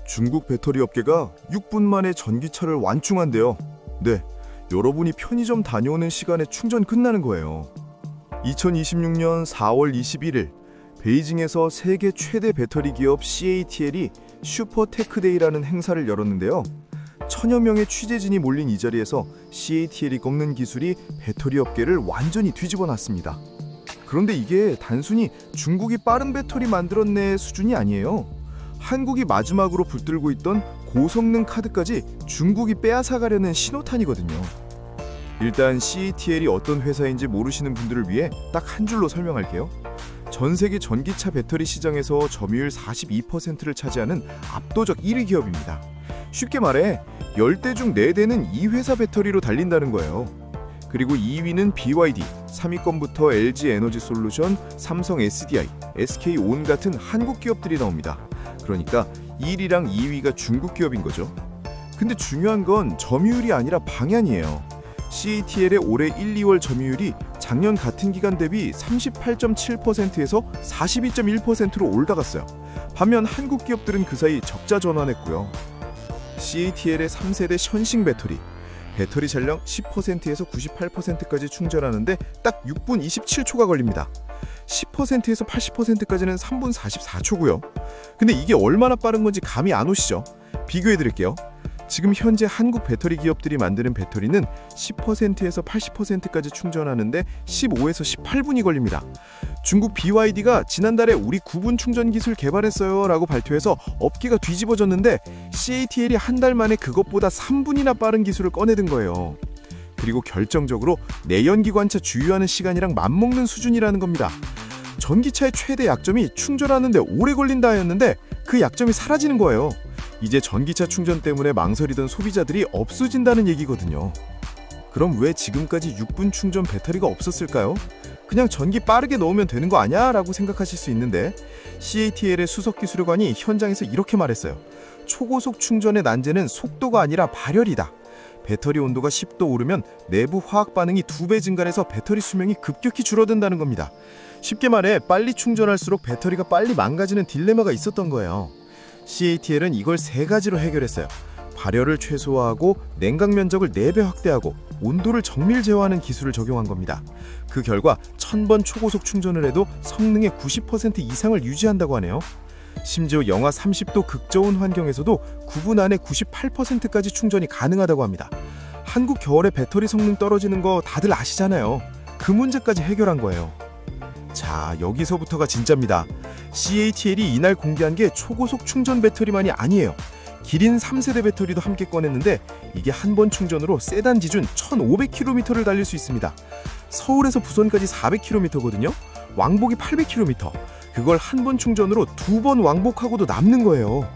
중국 배터리 업계가 6분 만에 전기차를 완충한대요. 네, 여러분이 편의점 다녀오는 시간에 충전 끝나는 거예요. 2026년 4월 21일 베이징에서 세계 최대 배터리 기업 CATL이 슈퍼 테크데이라는 행사를 열었는데요. 천여 명의 취재진이 몰린 이 자리에서 CATL이 꺾는 기술이 배터리 업계를 완전히 뒤집어 놨습니다. 그런데 이게 단순히 중국이 빠른 배터리 만들었네 수준이 아니에요. 한국이 마지막으로 붙들고 있던 고성능 카드까지 중국이 빼앗아가려는 신호탄이거든요. 일단 CATL이 어떤 회사인지 모르시는 분들을 위해 딱 한 줄로 설명할게요. 전 세계 전기차 배터리 시장에서 점유율 42%를 차지하는 압도적 1위 기업입니다. 쉽게 말해 10대 중 4대는 이 회사 배터리로 달린다는 거예요. 그리고 2위는 BYD, 3위권부터 LG 에너지 솔루션, 삼성 SDI, SK온 같은 한국 기업들이 나옵니다. 그러니까 1위랑 2위가 중국 기업인 거죠. 근데 중요한 건 점유율이 아니라 방향이에요. CATL의 올해 1, 2월 점유율이 작년 같은 기간 대비 38.7%에서 42.1%로 올라갔어요. 반면 한국 기업들은 그 사이 적자 전환했고요. CATL의 3세대 현식 배터리 잔량 10%에서 98%까지 충전하는데 딱 6분 27초가 걸립니다. 10%에서 80%까지는 3분 44초고요. 근데 이게 얼마나 빠른 건지 감이 안 오시죠? 비교해 드릴게요. 지금 현재 한국 배터리 기업들이 만드는 배터리는 10%에서 80%까지 충전하는데 15에서 18분이 걸립니다. 중국 BYD가 지난달에 우리 9분 충전 기술 개발했어요 라고 발표해서 업계가 뒤집어졌는데 CATL이 한 달 만에 그것보다 3분이나 빠른 기술을 꺼내든 거예요. 그리고 결정적으로 내연기관차 주유하는 시간이랑 맞먹는 수준이라는 겁니다. 전기차의 최대 약점이 충전하는데 오래 걸린다였는데 그 약점이 사라지는 거예요. 이제 전기차 충전 때문에 망설이던 소비자들이 없어진다는 얘기거든요. 그럼 왜 지금까지 6분 충전 배터리가 없었을까요? 그냥 전기 빠르게 넣으면 되는 거 아니야? 라고 생각하실 수 있는데 CATL의 수석기술관이 현장에서 이렇게 말했어요. 초고속 충전의 난제는 속도가 아니라 발열이다. 배터리 온도가 10도 오르면 내부 화학 반응이 2배 증가해서 배터리 수명이 급격히 줄어든다는 겁니다. 쉽게 말해 빨리 충전할수록 배터리가 빨리 망가지는 딜레마가 있었던 거예요. CATL은 이걸 3가지로 해결했어요. 발열을 최소화하고 냉각 면적을 4배 확대하고 온도를 정밀 제어하는 기술을 적용한 겁니다. 그 결과 1000번 초고속 충전을 해도 성능의 90% 이상을 유지한다고 하네요. 심지어 영하 30도 극저온 환경에서도 9분 안에 98%까지 충전이 가능하다고 합니다. 한국 겨울에 배터리 성능 떨어지는 거 다들 아시잖아요. 그 문제까지 해결한 거예요. 자, 여기서부터가 진짜입니다. CATL이 이날 공개한 게 초고속 충전 배터리만이 아니에요. 기린 3세대 배터리도 함께 꺼냈는데 이게 한 번 충전으로 세단 기준 1500km를 달릴 수 있습니다. 서울에서 부산까지 400km거든요. 왕복이 800km. 그걸 한 번 충전으로 2번 왕복하고도 남는 거예요.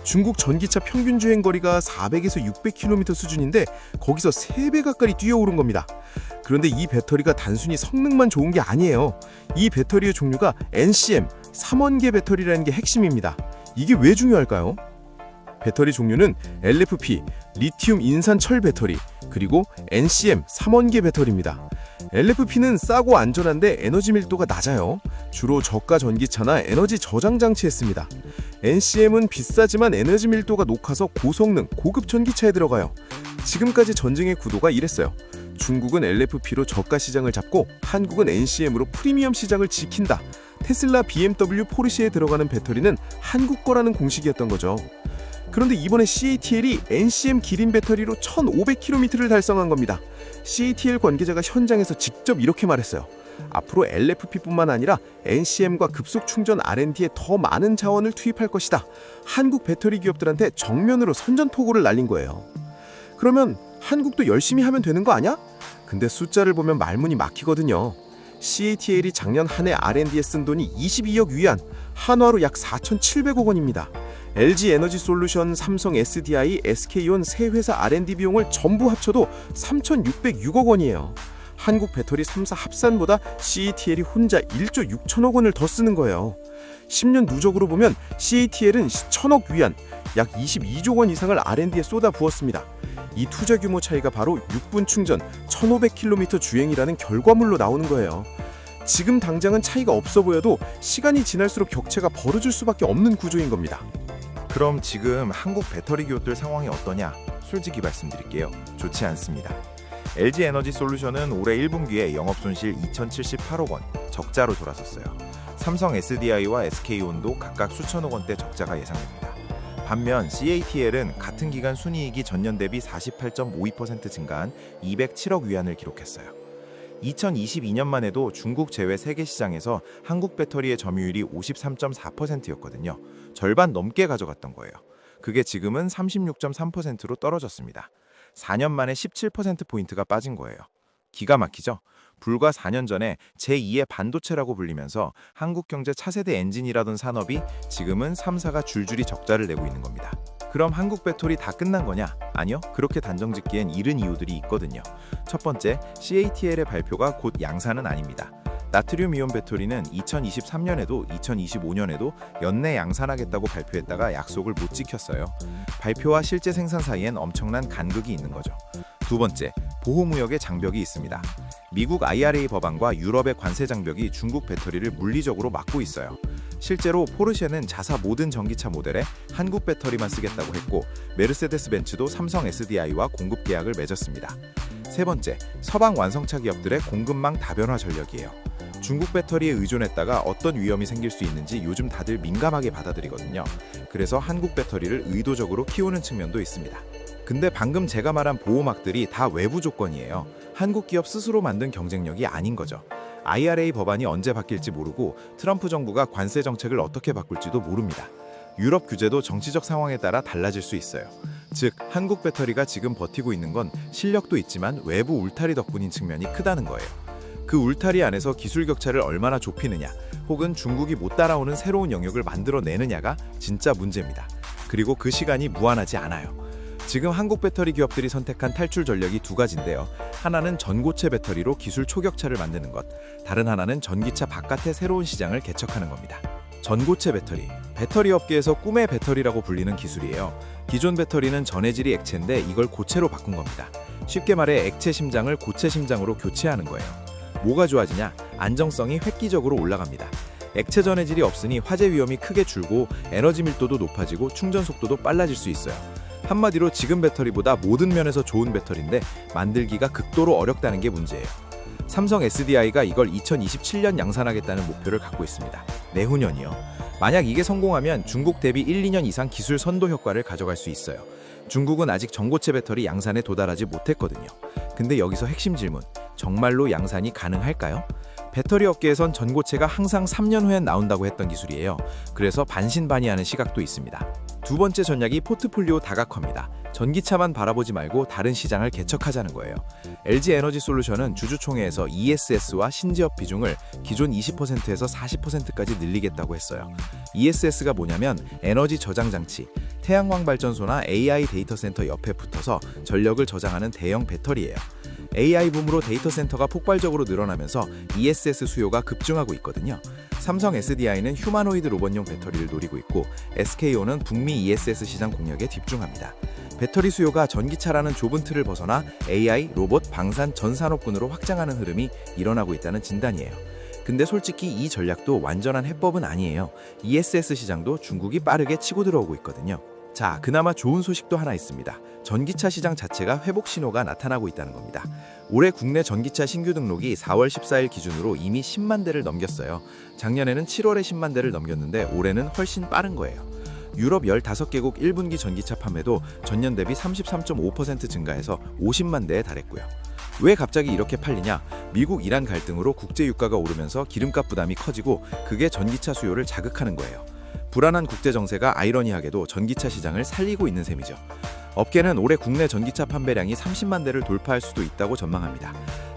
중국 전기차 평균 주행 거리가 400에서 600km 수준인데 거기서 3배 가까이 뛰어오른 겁니다. 그런데 이 배터리가 단순히 성능만 좋은 게 아니에요. 이 배터리의 종류가 NCM, 3원계 배터리라는 게 핵심입니다. 이게 왜 중요할까요? 배터리 종류는 LFP, 리튬 인산철 배터리, 그리고 NCM, 3원계 배터리입니다. LFP는 싸고 안전한데 에너지 밀도가 낮아요. 주로 저가 전기차나 에너지 저장 장치에 씁니다. NCM은 비싸지만 에너지 밀도가 높아서 고성능, 고급 전기차에 들어가요. 지금까지 전쟁의 구도가 이랬어요. 중국은 LFP로 저가 시장을 잡고 한국은 NCM으로 프리미엄 시장을 지킨다. 테슬라, BMW, 포르쉐에 들어가는 배터리는 한국 거라는 공식이었던 거죠. 그런데 이번에 CATL이 NCM 기린 배터리로 1500km를 달성한 겁니다. CATL 관계자가 현장에서 직접 이렇게 말했어요. 앞으로 LFP뿐만 아니라 NCM과 급속 충전 R&D에 더 많은 자원을 투입할 것이다. 한국 배터리 기업들한테 정면으로 선전포고를 날린 거예요. 그러면 한국도 열심히 하면 되는 거 아니야? 근데 숫자를 보면 말문이 막히거든요. CATL이 작년 한 해 R&D에 쓴 돈이 22억 위안, 한화로 약 4,700억 원입니다. LG 에너지 솔루션, 삼성 SDI, SK온 세 회사 R&D 비용을 전부 합쳐도 3,606억 원이에요. 한국 배터리 3사 합산보다 CATL이 혼자 1조 6천억 원을 더 쓰는 거예요. 10년 누적으로 보면 CATL은 1,000억 위안, 약 22조 원 이상을 R&D에 쏟아 부었습니다. 이 투자 규모 차이가 바로 6분 충전, 1500km 주행이라는 결과물로 나오는 거예요. 지금 당장은 차이가 없어 보여도 시간이 지날수록 격차가 벌어질 수밖에 없는 구조인 겁니다. 그럼 지금 한국 배터리 기업들 상황이 어떠냐? 솔직히 말씀드릴게요. 좋지 않습니다. LG 에너지 솔루션은 올해 1분기에 영업손실 2,078억 원, 적자로 돌아섰어요. 삼성 SDI와 SK온도 각각 수천억 원대 적자가 예상됩니다. 반면 CATL은 같은 기간 순이익이 전년 대비 48.52% 증가한 207억 위안을 기록했어요. 2022년만 해도 중국 제외 세계 시장에서 한국 배터리의 점유율이 53.4%였거든요. 절반 넘게 가져갔던 거예요. 그게 지금은 36.3%로 떨어졌습니다. 4년 만에 17%포인트가 빠진 거예요. 기가 막히죠? 불과 4년 전에 제2의 반도체라고 불리면서 한국 경제 차세대 엔진이라던 산업이 지금은 3사가 줄줄이 적자를 내고 있는 겁니다. 그럼 한국 배터리 다 끝난 거냐? 아니요. 그렇게 단정짓기엔 이른 이유들이 있거든요. 첫 번째, CATL의 발표가 곧 양산은 아닙니다. 나트륨 이온 배터리는 2023년에도 2025년에도 연내 양산하겠다고 발표했다가 약속을 못 지켰어요. 발표와 실제 생산 사이엔 엄청난 간극이 있는 거죠. 두 번째, 보호무역의 장벽이 있습니다. 미국 IRA 법안과 유럽의 관세 장벽이 중국 배터리를 물리적으로 막고 있어요. 실제로 포르쉐는 자사 모든 전기차 모델에 한국 배터리만 쓰겠다고 했고, 메르세데스 벤츠도 삼성 SDI와 공급 계약을 맺었습니다. 세 번째, 서방 완성차 기업들의 공급망 다변화 전략이에요. 중국 배터리에 의존했다가 어떤 위험이 생길 수 있는지 요즘 다들 민감하게 받아들이거든요. 그래서 한국 배터리를 의도적으로 키우는 측면도 있습니다. 근데 방금 제가 말한 보호막들이 다 외부 조건이에요. 한국 기업 스스로 만든 경쟁력이 아닌 거죠. IRA 법안이 언제 바뀔지 모르고 트럼프 정부가 관세 정책을 어떻게 바꿀지도 모릅니다. 유럽 규제도 정치적 상황에 따라 달라질 수 있어요. 즉, 한국 배터리가 지금 버티고 있는 건 실력도 있지만 외부 울타리 덕분인 측면이 크다는 거예요. 그 울타리 안에서 기술 격차를 얼마나 좁히느냐, 혹은 중국이 못 따라오는 새로운 영역을 만들어내느냐가 진짜 문제입니다. 그리고 그 시간이 무한하지 않아요. 지금 한국 배터리 기업들이 선택한 탈출 전략이 두 가지인데요. 하나는 전고체 배터리로 기술 초격차를 만드는 것, 다른 하나는 전기차 바깥의 새로운 시장을 개척하는 겁니다. 전고체 배터리, 배터리 업계에서 꿈의 배터리라고 불리는 기술이에요. 기존 배터리는 전해질이 액체인데 이걸 고체로 바꾼 겁니다. 쉽게 말해 액체 심장을 고체 심장으로 교체하는 거예요. 뭐가 좋아지냐? 안정성이 획기적으로 올라갑니다. 액체 전해질이 없으니 화재 위험이 크게 줄고 에너지 밀도도 높아지고 충전 속도도 빨라질 수 있어요. 한마디로 지금 배터리보다 모든 면에서 좋은 배터리인데 만들기가 극도로 어렵다는 게 문제예요. 삼성 SDI가 이걸 2027년 양산하겠다는 목표를 갖고 있습니다. 내후년이요. 만약 이게 성공하면 중국 대비 1, 2년 이상 기술 선도 효과를 가져갈 수 있어요. 중국은 아직 전고체 배터리 양산에 도달하지 못했거든요. 근데 여기서 핵심 질문, 정말로 양산이 가능할까요? 배터리 업계에선 전고체가 항상 3년 후엔 나온다고 했던 기술이에요. 그래서 반신반의하는 시각도 있습니다. 두 번째 전략이 포트폴리오 다각화입니다. 전기차만 바라보지 말고 다른 시장을 개척하자는 거예요. LG 에너지 솔루션은 주주총회에서 ESS와 신지업 비중을 기존 20%에서 40%까지 늘리겠다고 했어요. ESS가 뭐냐면 에너지 저장 장치, 태양광 발전소나 AI 데이터 센터 옆에 붙어서 전력을 저장하는 대형 배터리예요. AI 붐으로 데이터 센터가 폭발적으로 늘어나면서 ESS 수요가 급증하고 있거든요. 삼성 SDI는 휴머노이드 로봇용 배터리를 노리고 있고, SK온은 북미 ESS 시장 공략에 집중합니다. 배터리 수요가 전기차라는 좁은 틀을 벗어나 AI, 로봇, 방산, 전 산업군으로 확장하는 흐름이 일어나고 있다는 진단이에요. 근데 솔직히 이 전략도 완전한 해법은 아니에요. ESS 시장도 중국이 빠르게 치고 들어오고 있거든요. 자, 그나마 좋은 소식도 하나 있습니다. 전기차 시장 자체가 회복 신호가 나타나고 있다는 겁니다. 올해 국내 전기차 신규 등록이 4월 14일 기준으로 이미 10만 대를 넘겼어요. 작년에는 7월에 10만 대를 넘겼는데 올해는 훨씬 빠른 거예요. 유럽 15개국 1분기 전기차 판매도 전년 대비 33.5% 증가해서 50만 대에 달했고요. 왜 갑자기 이렇게 팔리냐? 미국 이란 갈등으로 국제 유가가 오르면서 기름값 부담이 커지고 그게 전기차 수요를 자극하는 거예요. 불안한 국제 정세가 아이러니하게도 전기차 시장을 살리고 있는 셈이죠. 업계는 올해 국내 전기차 판매량이 30만 대를 돌파할 수도 있다고 전망합니다.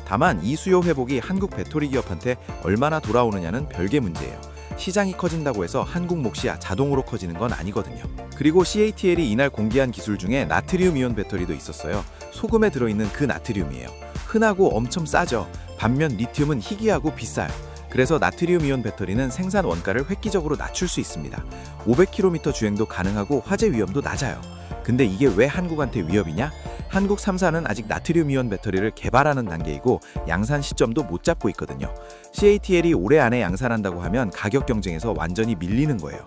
다만 이 수요 회복이 한국 배터리 기업한테 얼마나 돌아오느냐는 별개 문제예요. 시장이 커진다고 해서 한국 몫이 자동으로 커지는 건 아니거든요. 그리고 CATL이 이날 공개한 기술 중에 나트륨 이온 배터리도 있었어요. 소금에 들어있는 그 나트륨이에요. 흔하고 엄청 싸죠. 반면 리튬은 희귀하고 비싸요. 그래서 나트륨 이온 배터리는 생산 원가를 획기적으로 낮출 수 있습니다. 500km 주행도 가능하고 화재 위험도 낮아요. 근데 이게 왜 한국한테 위협이냐? 한국 3사는 아직 나트륨 이온 배터리를 개발하는 단계이고 양산 시점도 못 잡고 있거든요. CATL이 올해 안에 양산한다고 하면 가격 경쟁에서 완전히 밀리는 거예요.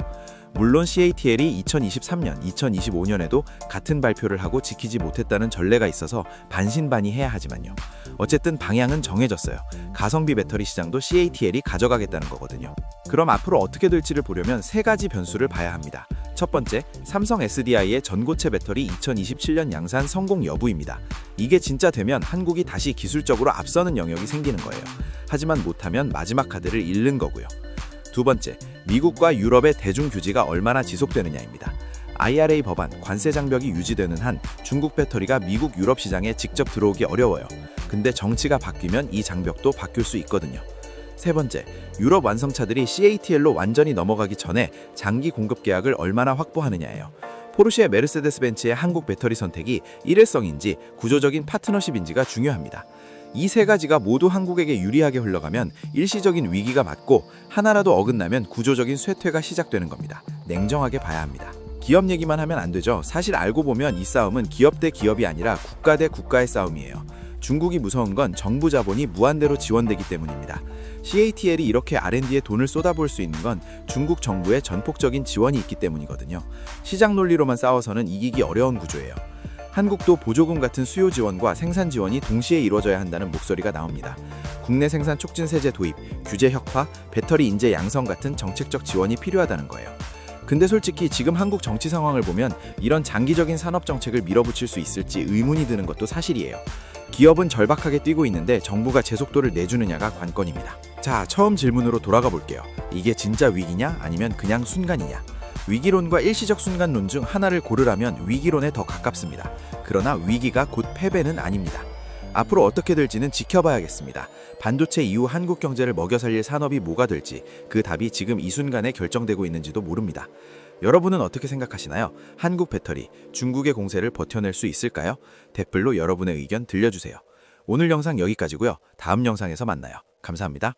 물론 CATL이 2023년, 2025년에도 같은 발표를 하고 지키지 못했다는 전례가 있어서 반신반의해야 하지만요. 어쨌든 방향은 정해졌어요. 가성비 배터리 시장도 CATL이 가져가겠다는 거거든요. 그럼 앞으로 어떻게 될지를 보려면 세 가지 변수를 봐야 합니다. 첫 번째, 삼성 SDI의 전고체 배터리 2027년 양산 성공 여부입니다. 이게 진짜 되면 한국이 다시 기술적으로 앞서는 영역이 생기는 거예요. 하지만 못하면 마지막 카드를 잃는 거고요. 두 번째, 미국과 유럽의 대중 규제가 얼마나 지속되느냐입니다. IRA 법안, 관세 장벽이 유지되는 한 중국 배터리가 미국, 유럽 시장에 직접 들어오기 어려워요. 근데 정치가 바뀌면 이 장벽도 바뀔 수 있거든요. 세 번째, 유럽 완성차들이 CATL로 완전히 넘어가기 전에 장기 공급 계약을 얼마나 확보하느냐예요. 포르쉐, 메르세데스 벤츠의 한국 배터리 선택이 일회성인지 구조적인 파트너십인지가 중요합니다. 이 세 가지가 모두 한국에게 유리하게 흘러가면 일시적인 위기가 맞고 하나라도 어긋나면 구조적인 쇠퇴가 시작되는 겁니다. 냉정하게 봐야 합니다. 기업 얘기만 하면 안 되죠. 사실 알고 보면 이 싸움은 기업 대 기업이 아니라 국가 대 국가의 싸움이에요. 중국이 무서운 건 정부 자본이 무한대로 지원되기 때문입니다. CATL이 이렇게 R&D에 돈을 쏟아부을 수 있는 건 중국 정부의 전폭적인 지원이 있기 때문이거든요. 시장 논리로만 싸워서는 이기기 어려운 구조예요. 한국도 보조금 같은 수요 지원과 생산 지원이 동시에 이루어져야 한다는 목소리가 나옵니다. 국내 생산 촉진 세제 도입, 규제 혁파, 배터리 인재 양성 같은 정책적 지원이 필요하다는 거예요. 근데 솔직히 지금 한국 정치 상황을 보면 이런 장기적인 산업 정책을 밀어붙일 수 있을지 의문이 드는 것도 사실이에요. 기업은 절박하게 뛰고 있는데 정부가 제속도를 내주느냐가 관건입니다. 자, 처음 질문으로 돌아가 볼게요. 이게 진짜 위기냐 아니면 그냥 순간이냐? 위기론과 일시적 순간론 중 하나를 고르라면 위기론에 더 가깝습니다. 그러나 위기가 곧 패배는 아닙니다. 앞으로 어떻게 될지는 지켜봐야겠습니다. 반도체 이후 한국 경제를 먹여 살릴 산업이 뭐가 될지 그 답이 지금 이 순간에 결정되고 있는지도 모릅니다. 여러분은 어떻게 생각하시나요? 한국 배터리, 중국의 공세를 버텨낼 수 있을까요? 댓글로 여러분의 의견 들려주세요. 오늘 영상 여기까지고요. 다음 영상에서 만나요. 감사합니다.